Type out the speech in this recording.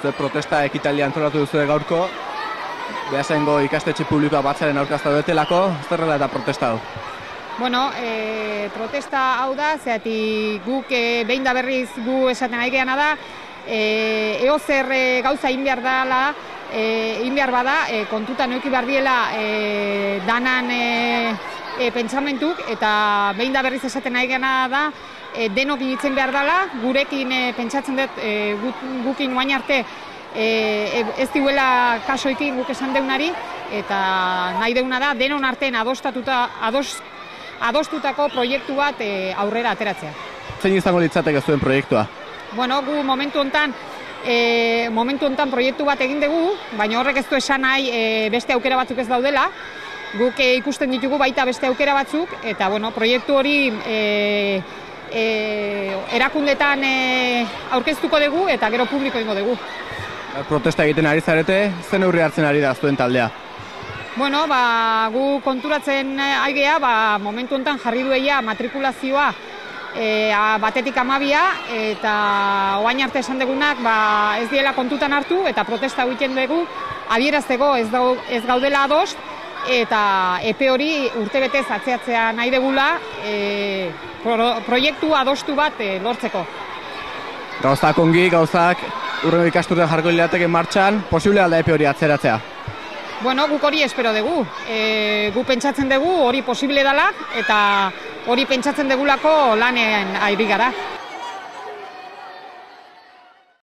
Zue protesta ekitaldia antolatu duzue gaurko, Beasaingo ikastetxe publikoa batzaren aurkazta duetelako, zer dela eta protesta hau? Bueno, protesta hau da, zeati guk behin da berriz gu esaten ari geana da, eozer gauza egin behar dela, egin behar bada, kontutan eduki behar diela danan pentsamentuk, eta behin da berriz esaten ari geana da, denok initzen behar dela, gurekin pentsatzen dut, gukin oain arte, ez diuela kasoikin guk esan deunari, eta nahi deuna da, denon artean adostutako proiektu bat aurrera ateratzea. Zein izango litzateke zuen proiektua? Bueno, gu momentu hontan proiektu bat egin dugu, baina horrek ez du esan nahi beste aukera batzuk ez daudela. Guk ikusten ditugu baita beste aukera batzuk, eta bueno, proiektu hori erakundetan aurkeztuko dugu eta gero publiko egingo dugu. Protesta egiten ari zarete, zen neurri hartzen ari da zuen taldea? Bueno, gu konturatzen aigea, momentu honetan jarri dueia matrikulazioa batetik 12, eta oain arte esan degunak ez diela kontutan hartu, eta protesta egiten dugu, adierazteko ez gaudela adost, eta epe hori urtebetez atzeatzea nahi degula proiektu adostu bat lortzeko. Gauzak ongi, gauzak urrengo ikasturtean jarko lirateke martxan, posible alda epe hori atzeratzea? Bueno, guk hori espero dugu. Gu pentsatzen dugu hori posible dela, eta hori pentsatzen degulako lanean ari gara.